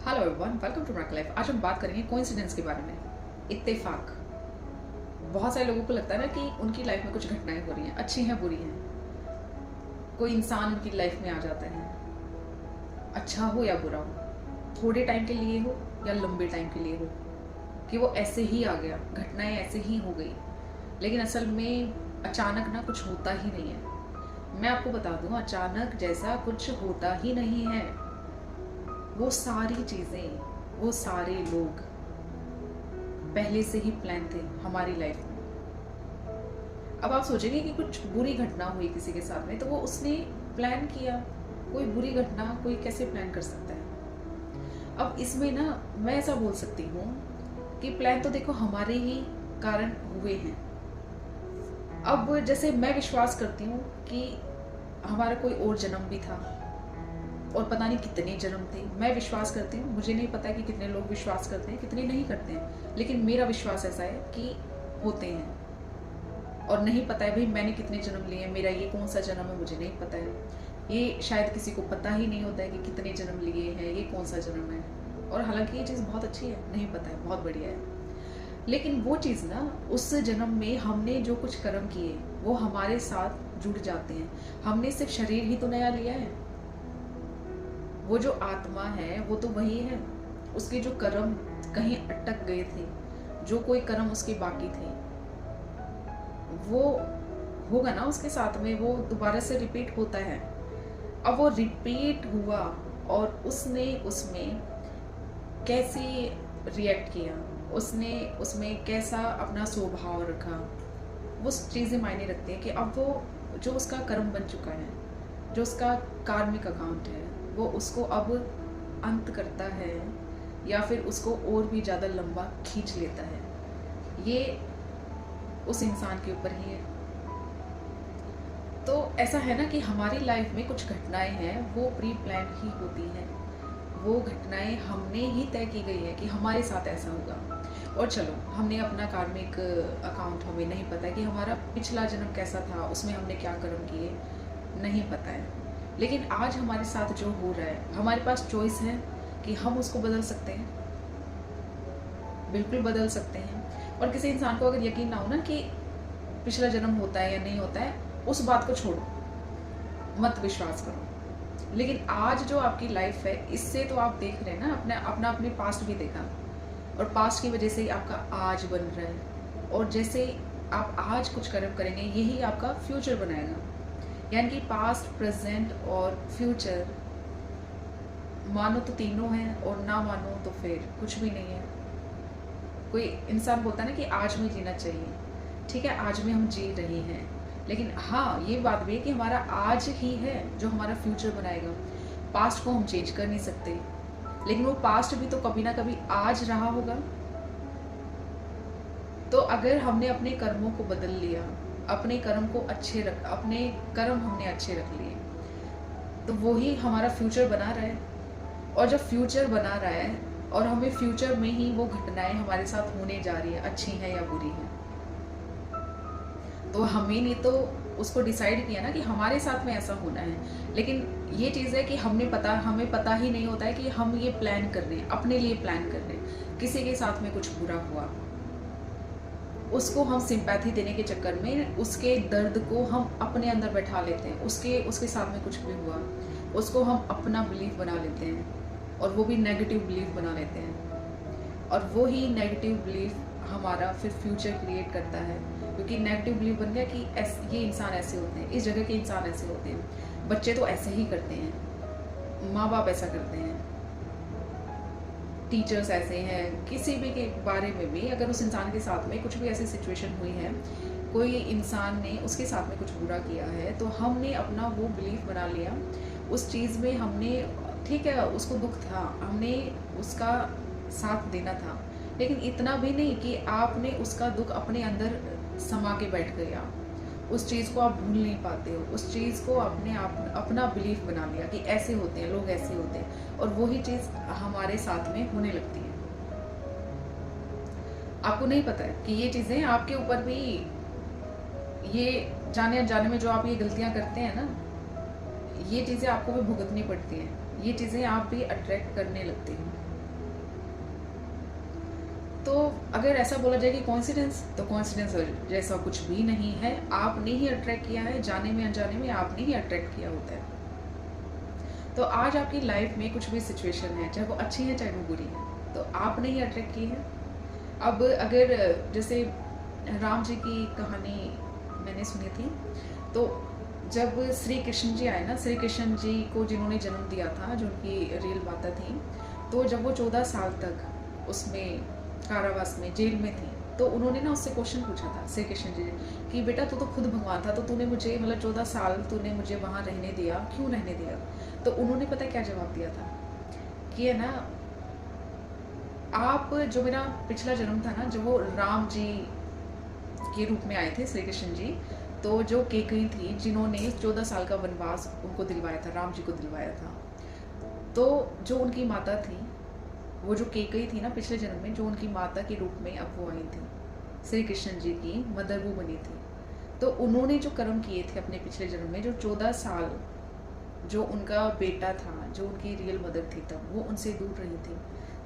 Hello everyone, welcome to Mac life. आज हम बात करेंगे कोइंसिडेंस के बारे में। इत्तेफाक। बहुत सारे लोगों को लगता है ना कि उनकी लाइफ में कुछ घटनाएं हो रही हैं, अच्छी हैं बुरी हैं। कोई इंसान उनकी लाइफ में आ जाता है, अच्छा हो या बुरा हो, थोड़े टाइम के लिए हो या लंबे टाइम के लिए हो, कि वो ऐसे ही आ गया, घटनाएं ऐसे ही हो गई। लेकिन असल में अचानक ना कुछ होता ही नहीं है। मैं आपको बता दूं, अचानक जैसा कुछ होता ही नहीं है। वो सारी चीज़ें, वो सारे लोग पहले से ही प्लान थे हमारी लाइफ में। अब आप सोचेंगे कि कुछ बुरी घटना हुई किसी के साथ में, तो वो उसने प्लान किया। कोई बुरी घटना कोई कैसे प्लान कर सकता है? अब इसमें ना मैं ऐसा बोल सकती हूँ कि प्लान तो देखो हमारे ही कारण हुए हैं। अब जैसे मैं विश्वास करती हूँ कि हमारा कोई और जन्म भी था, और पता नहीं कितने जन्म थे। मैं विश्वास करती हूँ, मुझे नहीं पता कि कितने लोग विश्वास करते हैं, कितने नहीं करते हैं, लेकिन मेरा विश्वास ऐसा है कि होते हैं। और नहीं पता है भाई मैंने कितने जन्म लिए हैं, मेरा ये कौन सा जन्म है मुझे नहीं पता है। ये शायद किसी को पता ही नहीं होता है कि कितने जन्म लिए हैं, ये कौन सा जन्म है। और हालांकि ये चीज़ बहुत अच्छी है, नहीं पता है, बहुत बढ़िया है। लेकिन वो चीज़ ना, उस जन्म में हमने जो कुछ कर्म किए वो हमारे साथ जुड़ जाते हैं। हमने सिर्फ शरीर ही तो नया लिया है, वो जो आत्मा है वो तो वही है। उसके जो कर्म कहीं अटक गए थे, जो कोई कर्म उसके बाकी थे, वो होगा ना उसके साथ में, वो दोबारा से रिपीट होता है। अब वो रिपीट हुआ और उसने उसमें कैसे रिएक्ट किया, उसने उसमें कैसा अपना स्वभाव रखा, वो चीज़ें मायने रखती हैं कि अब वो जो उसका कर्म बन चुका है, जो उसका कार्मिक अकाउंट है, वो उसको अब अंत करता है या फिर उसको और भी ज़्यादा लंबा खींच लेता है। ये उस इंसान के ऊपर ही है। तो ऐसा है ना कि हमारी लाइफ में कुछ घटनाएं हैं, वो प्री प्लान ही होती हैं। वो घटनाएं हमने ही तय की गई है कि हमारे साथ ऐसा होगा। और चलो, हमने अपना कार्मिक अकाउंट, हमें नहीं पता है कि हमारा पिछला जन्म कैसा था, उसमें हमने क्या कर्म किए, नहीं पता है। लेकिन आज हमारे साथ जो हो रहा है, हमारे पास चॉइस है कि हम उसको बदल सकते हैं, बिल्कुल बदल सकते हैं। और किसी इंसान को अगर यकीन ना हो ना कि पिछला जन्म होता है या नहीं होता है, उस बात को छोड़ो, मत विश्वास करो। लेकिन आज जो आपकी लाइफ है, इससे तो आप देख रहे हैं ना, अपने पास्ट भी देखा, और पास्ट की वजह से ही आपका आज बन रहा है। और जैसे आप आज कुछ कर्म करेंगे, यही आपका फ्यूचर बनाएगा। यानी कि पास्ट, प्रेजेंट और फ्यूचर, मानो तो तीनों हैं और ना मानो तो फिर कुछ भी नहीं है। कोई इंसान बोलता है ना कि आज में जीना चाहिए, ठीक है, आज में हम जी रहे हैं, लेकिन हाँ ये बात भी है कि हमारा आज ही है जो हमारा फ्यूचर बनाएगा। पास्ट को हम चेंज कर नहीं सकते, लेकिन वो पास्ट भी तो कभी ना कभी आज रहा होगा। तो अगर हमने अपने कर्मों को बदल लिया, अपने कर्म हमने अच्छे रख लिए, तो वो ही हमारा फ्यूचर बना रहा है। और जब फ्यूचर बना रहा है और हमें फ्यूचर में ही वो घटनाएं हमारे साथ होने जा रही है, अच्छी है या बुरी है, तो हमें नहीं तो उसको डिसाइड किया ना कि हमारे साथ में ऐसा होना है। लेकिन ये चीज़ है कि हमें पता ही नहीं होता है कि हम ये प्लान कर रहे हैं, अपने लिए प्लान कर रहे हैं। किसी के साथ में कुछ बुरा हुआ, उसको हम सिंपैथी देने के चक्कर में उसके दर्द को हम अपने अंदर बैठा लेते हैं। उसके साथ में कुछ भी हुआ, उसको हम अपना बिलीफ बना लेते हैं, और वो भी नेगेटिव बिलीफ बना लेते हैं। और वो ही नेगेटिव बिलीफ हमारा फिर फ्यूचर क्रिएट करता है, क्योंकि नेगेटिव बिलीफ बन गया कि ये इंसान ऐसे होते हैं, इस जगह के इंसान ऐसे होते हैं, बच्चे तो ऐसे ही करते हैं, माँ बाप ऐसा करते हैं, टीचर्स ऐसे हैं। किसी भी के बारे में भी अगर उस इंसान के साथ में कुछ भी ऐसी सिचुएशन हुई है, कोई इंसान ने उसके साथ में कुछ बुरा किया है, तो हमने अपना वो बिलीफ बना लिया उस चीज़ में। हमने, ठीक है, उसको दुख था, हमने उसका साथ देना था, लेकिन इतना भी नहीं कि आपने उसका दुख अपने अंदर समा के बैठ गया। उस चीज़ को आप भूल नहीं पाते हो, उस चीज़ को आपने अपना बिलीफ बना लिया कि ऐसे होते हैं लोग, ऐसे होते हैं, और वही चीज़ हमारे साथ में होने लगती है। आपको नहीं पता है कि ये चीज़ें आपके ऊपर भी, ये जाने अनजाने में जो आप ये गलतियां करते हैं ना, ये चीज़ें आपको भी भुगतनी पड़ती हैं, ये चीज़ें आप भी अट्रैक्ट करने लगते हैं। तो अगर ऐसा बोला जाए कि कोइंसिडेंस, तो कोइंसिडेंस जैसा कुछ भी नहीं है। आपने ही अट्रैक्ट किया है, जाने में अनजाने में आपने ही अट्रैक्ट किया होता है। तो आज आपकी लाइफ में कुछ भी सिचुएशन है, चाहे वो अच्छी है चाहे वो बुरी है, तो आपने ही अट्रैक्ट की है। अब अगर जैसे राम जी की कहानी मैंने सुनी थी, तो जब श्री कृष्ण जी आए ना, श्री कृष्ण जी को जिन्होंने जन्म दिया था, जो उनकी रियल बातें थी, तो जब वो 14 साल तक उसमें कारावास में जेल में थी, तो उन्होंने ना उससे क्वेश्चन पूछा था श्री कृष्ण जी कि बेटा तू तो खुद भगवान था, तो तूने मुझे मतलब 14 साल तूने मुझे वहाँ रहने दिया, क्यों रहने दिया? तो उन्होंने पता क्या जवाब दिया था कि है ना, आप जो मेरा पिछला जन्म था ना, जब वो राम जी के रूप में आए थे श्री कृष्ण जी, तो जो केकई थी जिन्होंने 14 साल का वनवास उनको दिलवाया था, राम जी को दिलवाया था, तो जो उनकी माता थी, वो जो केकई थी ना पिछले जन्म में, जो उनकी माता के रूप में अब वो आई थी, श्री कृष्ण जी की मदर वो बनी थी। तो उन्होंने जो कर्म किए थे अपने पिछले जन्म में, जो 14 साल जो उनका बेटा था, जो उनकी रियल मदर थी तब, वो उनसे दूर रही थी,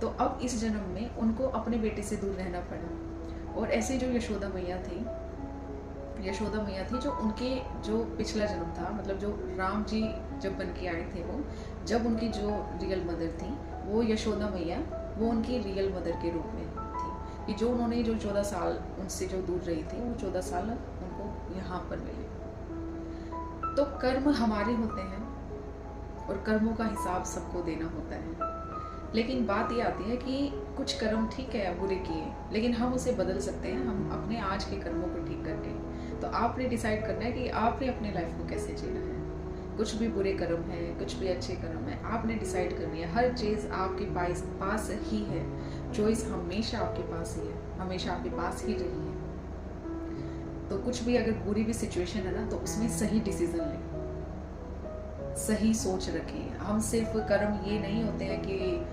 तो अब इस जन्म में उनको अपने बेटे से दूर रहना पड़ा। और ऐसे जो यशोदा मैया थी, जो उनके जो पिछला जन्म था, मतलब जो राम जी जब बन के आए थे, वो जब उनकी जो रियल मदर थी, वो यशोदा मैया, वो उनकी रियल मदर के रूप में थी, कि जो उन्होंने जो 14 साल उनसे जो दूर रही थी, वो 14 साल उनको यहाँ पर मिले। तो कर्म हमारे होते हैं और कर्मों का हिसाब सबको देना होता है। लेकिन बात ये आती है कि कुछ कर्म ठीक है बुरे किए, लेकिन हम उसे बदल सकते हैं, हम अपने आज के कर्मों को ठीक करके। तो आपने डिसाइड करना है कि आपने अपने लाइफ को कैसे जीना है। कुछ भी बुरे कर्म है, कुछ भी अच्छे कर्म है, आपने डिसाइड करनी है। हर चीज़ आपके पास ही है, चॉइस हमेशा आपके पास ही है, हमेशा आपके पास ही रही है। तो कुछ भी अगर बुरी भी सिचुएशन है ना, तो उसमें सही डिसीजन लें, सही सोच रखें। हम सिर्फ कर्म ये नहीं होते हैं कि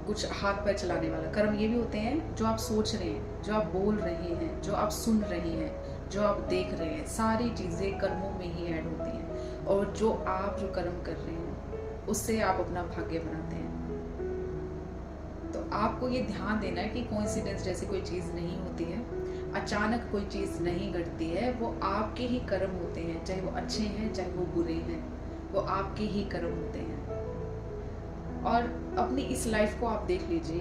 कुछ हाथ पैर चलाने वाला, कर्म ये भी होते हैं जो आप सोच रहे हैं, जो आप बोल रहे हैं, जो आप सुन रहे हैं, जो आप देख रहे हैं, सारी चीज़ें कर्मों में ही ऐड होती हैं। और जो आप जो कर्म कर रहे हैं, उससे आप अपना भाग्य बनाते हैं। तो आपको ये ध्यान देना है कि कोइंसिडेंस जैसी कोई चीज़ नहीं होती है, अचानक कोई चीज़ नहीं घटती है, वो आपके ही कर्म होते हैं, चाहे वो अच्छे हैं चाहे वो बुरे हैं, वो आपके ही कर्म होते हैं। और अपनी इस लाइफ को आप देख लीजिए,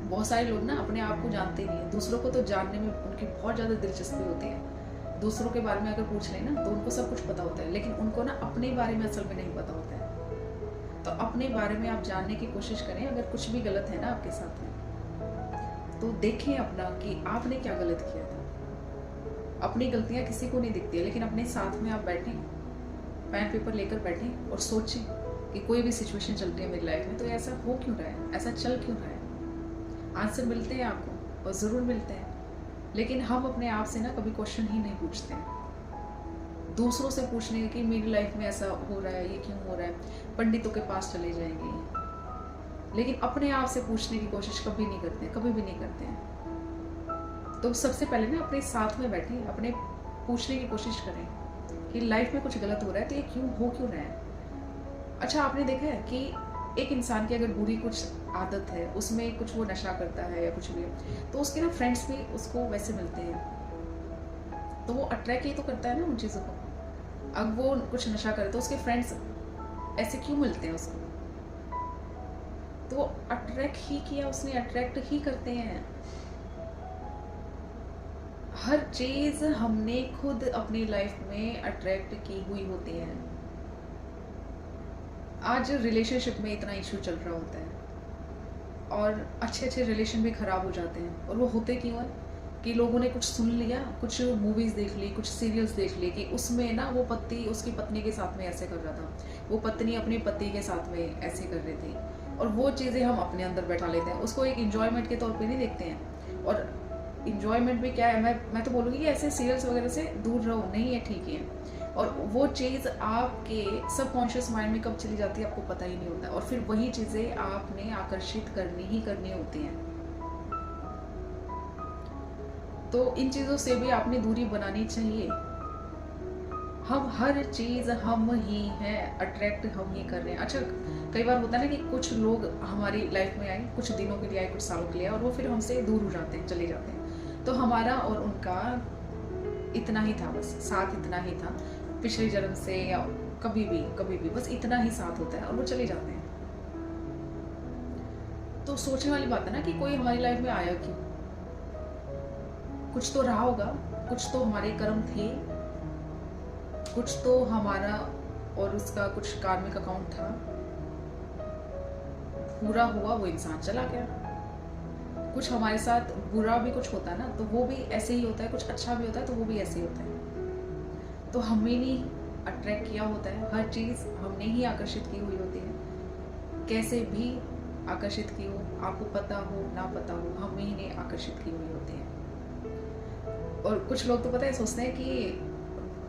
बहुत सारे लोग ना अपने आप को जानते नहीं है, दूसरों को तो जानने में उनकी बहुत ज़्यादा दिलचस्पी होती है। दूसरों के बारे में अगर पूछ लें ना, तो उनको सब कुछ पता होता है, लेकिन उनको ना अपने बारे में असल में नहीं पता होता है। तो अपने बारे में आप जानने की कोशिश करें। अगर कुछ भी गलत है ना आपके साथ में, तो देखें अपना कि आपने क्या गलत किया था। अपनी गलतियाँ किसी को नहीं दिखती है, लेकिन अपने साथ में आप बैठें, पेन पेपर लेकर बैठें और सोचें कि कोई भी सिचुएशन चल रही है मेरी लाइफ में, तो ऐसा हो क्यों रहा है, ऐसा चल क्यों रहा है। आंसर मिलते हैं आपको, और ज़रूर मिलते हैं, लेकिन हम अपने आप से ना कभी क्वेश्चन ही नहीं पूछते हैं। दूसरों से पूछने कि मेरी लाइफ में ऐसा हो रहा है, ये क्यों हो रहा है, पंडितों के पास चले जाएंगे, लेकिन अपने आप से पूछने की कोशिश कभी नहीं करते हैं, कभी भी नहीं करते हैं। तो सबसे पहले ना अपने साथ में बैठें, अपने पूछने की कोशिश करें कि लाइफ में कुछ गलत हो रहा है तो ये क्यों रहा है। अच्छा, आपने देखा है कि एक इंसान की अगर बुरी कुछ आदत है, उसमें कुछ वो नशा करता है या कुछ भी, तो उसके ना फ्रेंड्स भी उसको वैसे मिलते हैं, तो वो अट्रैक्ट ही तो करता है ना उन चीज़ों को। अब वो कुछ नशा करे तो उसके फ्रेंड्स ऐसे क्यों मिलते हैं उसको, तो वो अट्रैक्ट ही किया, उसने अट्रैक्ट ही करते हैं। हर चीज़ हमने खुद अपनी लाइफ में अट्रैक्ट की हुई होती है। आज रिलेशनशिप में इतना इशू चल रहा होता है, और अच्छे रिलेशन भी ख़राब हो जाते हैं, और वो होते क्यों है कि लोगों ने कुछ सुन लिया, कुछ मूवीज़ देख ली, कुछ सीरियल्स देख ली कि उसमें ना वो पति उसकी पत्नी के साथ में ऐसे कर रहा था, वो पत्नी अपने पति के साथ में ऐसे कर रही थी, और वो चीज़ें हम अपने अंदर बैठा लेते हैं, उसको एक इन्जॉयमेंट के तौर पे नहीं देखते हैं। और इन्जॉयमेंट भी क्या है, मैं तो बोलूँगी कि ऐसे सीरियल्स वगैरह से दूर रहो, नहीं है ठीक है। और वो चीज़ आपके सबकॉन्शियस माइंड में कब चली जाती है आपको पता ही नहीं होता, और फिर वही चीज़ें आपने आकर्षित करनी होती हैं। तो इन चीज़ों से भी आपने दूरी बनानी चाहिए। हम हर चीज़ हम ही हैं, अट्रैक्ट हम ही कर रहे हैं। अच्छा, कई बार होता है ना कि कुछ लोग हमारी लाइफ में आए, कुछ दिनों के लिए आए, कुछ सालों के लिए आए, और वो फिर हमसे दूर हो जाते हैं, चले जाते हैं। तो हमारा और उनका इतना ही था, बस साथ इतना ही था, पिछले जन्म से या कभी भी बस इतना ही साथ होता है और वो चले जाते हैं। तो सोचने वाली बात है ना कि कोई हमारी लाइफ में आया क्यों? कुछ तो रहा होगा, कुछ तो हमारे कर्म थे, कुछ तो हमारा और उसका कुछ कार्मिक अकाउंट था, पूरा हुआ, वो इंसान चला गया। कुछ हमारे साथ बुरा भी कुछ होता है ना, तो वो भी ऐसे ही होता है, कुछ अच्छा भी होता है तो वो भी ऐसे ही होता है। तो हमें नहीं अट्रैक्ट किया होता है, हर चीज़ हमने ही आकर्षित की हुई होती है, कैसे भी आकर्षित की हो, आपको पता हो ना पता हो, हमें ही नहीं आकर्षित की हुई होती है। और कुछ लोग तो पता है सोचते हैं कि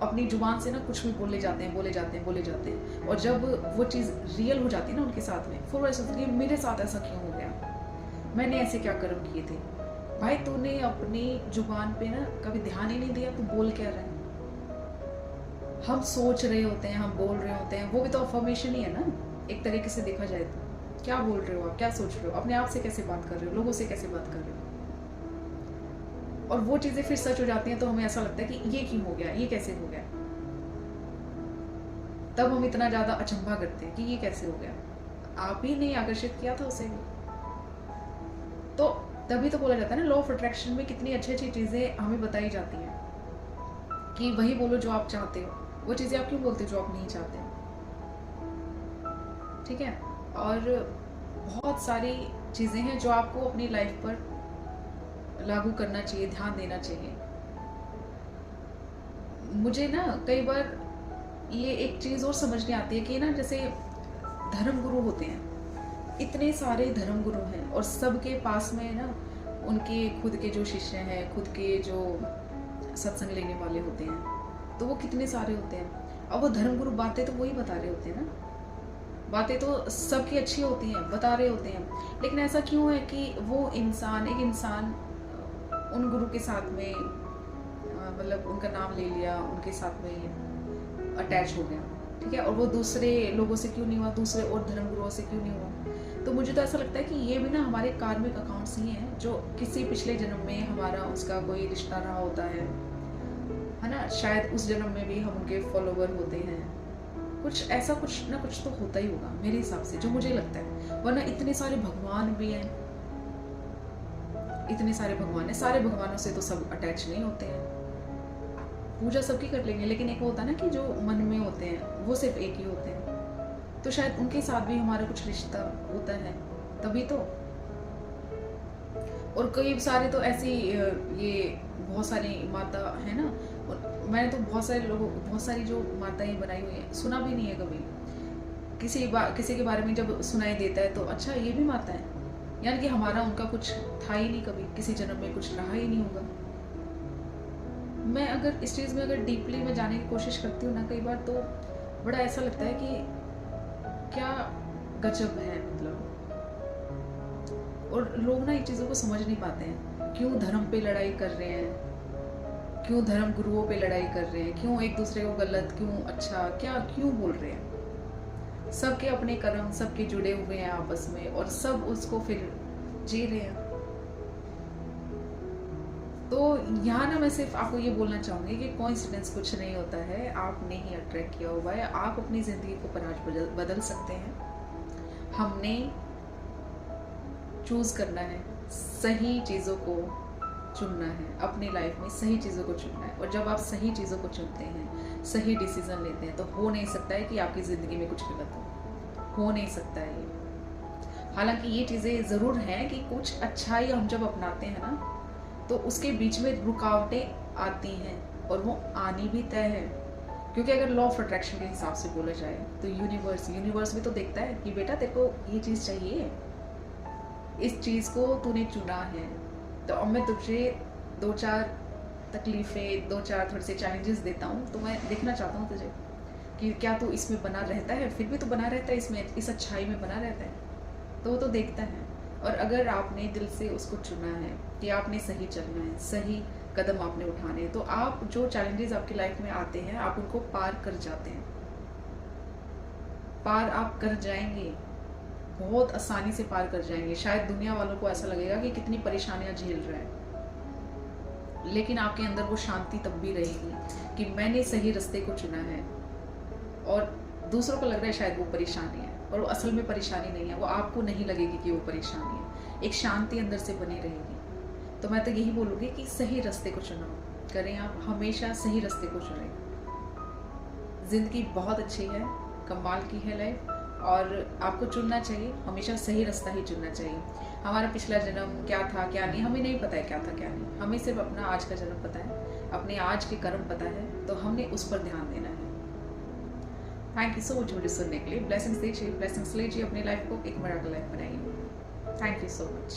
अपनी जुबान से ना कुछ भी बोले जाते हैं, और जब वो चीज़ रियल हो जाती है ना उनके साथ में, फिर वो ऐसा सोचते हैं कि मेरे साथ ऐसा क्यों हो गया, मैंने ऐसे क्या कर्म किए थे। भाई तूने अपनी जुबान पे ना कभी ध्यान ही नहीं दिया, तू बोल क्या रहा है। हम सोच रहे होते हैं, हम बोल रहे होते हैं, वो भी तो अफर्मेशन ही है ना, एक तरीके से देखा जाए तो। क्या बोल रहे हो आप, क्या सोच रहे हो, अपने आप से कैसे बात कर रहे हो, लोगों से कैसे बात कर रहे हो, और वो चीज़ें फिर सच हो जाती हैं, तो हमें ऐसा लगता है कि ये क्यों हो गया, ये कैसे हो गया। तब हम इतना ज़्यादा अचंभा करते हैं कि ये कैसे हो गया, आप ही नहीं आकर्षित किया था उसे भी। तो तभी तो बोला जाता है ना, लॉ ऑफ अट्रैक्शन में कितनी अच्छी अच्छी चीज़ें हमें बताई जाती हैं कि वही बोलो जो आप चाहते हो, वो चीज़ें आप क्यों बोलते हो जो आप नहीं चाहते। ठीक है, और बहुत सारी चीज़ें हैं जो आपको अपनी लाइफ पर लागू करना चाहिए, ध्यान देना चाहिए। मुझे ना कई बार ये एक चीज़ और समझ नहीं आती है कि ना, जैसे धर्म गुरु होते हैं, इतने सारे धर्म गुरु हैं और सबके पास में ना उनके खुद के जो शिष्य हैं, खुद के जो सत्संग लेने वाले होते हैं, तो वो कितने सारे होते हैं। अब वो धर्म गुरु बातें तो वही बता रहे होते हैं ना, बातें तो सबकी अच्छी होती हैं, बता रहे होते हैं, लेकिन ऐसा क्यों है कि वो इंसान, एक इंसान उन गुरु के साथ में मतलब उनका नाम ले लिया, उनके साथ में अटैच हो गया, ठीक है, और वो दूसरे लोगों से क्यों नहीं हुआ, दूसरे और धर्म गुरुओं से क्यों नहीं हुआ। तो मुझे तो ऐसा लगता है कि ये भी ना हमारे कार्मिक अकाउंट्स ही हैं, जो किसी पिछले जन्म में हमारा उसका कोई रिश्ता रहा होता है ना, शायद उस जन्म में भी हम उनके फॉलोवर होते हैं, कुछ ऐसा कुछ ना कुछ तो होता ही होगा मेरे हिसाब से, जो मुझे लगता है। वरना इतने सारे भगवान भी हैं, इतने सारे भगवान हैं, सारे भगवानों से तो सब अटैच नहीं होते हैं, पूजा सबकी कर लेंगे, लेकिन एक होता है ना कि जो मन में होते हैं वो सिर्फ एक ही होते हैं, तो शायद उनके साथ भी हमारा कुछ रिश्ता होता है, तभी तो। और कई सारे तो ऐसी ये बहुत सारी माता है ना, और मैंने तो बहुत सारी जो माताएं बनाई हुई हैं, सुना भी नहीं है कभी, किसी के बारे में जब सुनाई देता है तो अच्छा ये भी माता है, यानी कि हमारा उनका कुछ था ही नहीं, कभी किसी जन्म में कुछ रहा ही नहीं होगा। मैं अगर इस चीज़ में अगर डीपली में जाने की कोशिश करती हूँ ना, कई बार तो बड़ा ऐसा लगता है कि क्या गजब है, मतलब। और लोग ना इन चीज़ों को समझ नहीं पाते हैं, क्यों धर्म पे लड़ाई कर रहे हैं, क्यों धर्म गुरुओं पे लड़ाई कर रहे हैं, क्यों एक दूसरे को गलत, क्यों अच्छा, क्या क्यों बोल रहे हैं। सबके अपने कर्म, सबके जुड़े हुए हैं आपस में, और सब उसको फिर जी रहे हैं। तो यहाँ ना मैं सिर्फ आपको ये बोलना चाहूँगी कि कोइंसिडेंस कुछ नहीं होता है, आपने ही अट्रैक्ट किया हुआ है, आप अपनी ज़िंदगी को पर आज बदल सकते हैं। हमने चूज़ करना है, सही चीज़ों को चुनना है, अपनी लाइफ में सही चीज़ों को चुनना है, और जब आप सही चीज़ों को चुनते हैं, सही डिसीजन लेते हैं, तो हो नहीं सकता है कि आपकी ज़िंदगी में कुछ गलत हो नहीं सकता है ये। हालांकि ये चीज़ें ज़रूर हैं कि कुछ अच्छाई हम जब अपनाते हैं ना, तो उसके बीच में रुकावटें आती हैं, और वो आनी भी तय है, क्योंकि अगर लॉ ऑफ अट्रैक्शन के हिसाब से बोला जाए तो यूनिवर्स भी तो देखता है कि बेटा तेरे को ये चीज़ चाहिए, इस चीज़ को तूने चुना है, तो अब मैं तुझे 2-4 तकलीफ़ें, 2-4 थोड़े से चैलेंजेस देता हूँ, तो मैं देखना चाहता हूँ तुझे कि क्या तू इसमें बना रहता है, फिर भी तो बना रहता है इसमें, इस अच्छाई में बना रहता है, तो वो तो देखता है। और अगर आपने दिल से उसको चुना है कि आपने सही चलना है, सही कदम आपने उठाने हैं, तो आप जो चैलेंजेस आपकी लाइफ में आते हैं आप उनको पार कर जाते हैं, पार आप कर जाएंगे, बहुत आसानी से पार कर जाएंगे। शायद दुनिया वालों को ऐसा लगेगा कि कितनी परेशानियां झेल रहा है, लेकिन आपके अंदर वो शांति तब भी रहेगी कि मैंने सही रास्ते को चुना है। और दूसरों को लग रहा है शायद वो परेशानी है, और वो असल में परेशानी नहीं है, वो आपको नहीं लगेगी कि वो परेशानी है, एक शांति अंदर से बनी रहेगी। तो मैं तो यही बोलूँगी कि सही रास्ते को चुनाव करें, आप हमेशा सही रास्ते को चुनें। ज़िंदगी बहुत अच्छी है, कमाल की है लाइफ, और आपको चुनना चाहिए, हमेशा सही रास्ता ही चुनना चाहिए। हमारा पिछला जन्म क्या था क्या नहीं हमें नहीं पता है, क्या था क्या नहीं, हमें सिर्फ अपना आज का जन्म पता है, अपने आज के कर्म पता है, तो हमने उस पर ध्यान देना है। थैंक यू सो मच मुझे सुनने के लिए। ब्लेसिंग्स दीजिए, ब्लेसिंग्स लीजिए, अपनी लाइफ को एक मिरेकल लाइफ बनाइए। Thank you so much.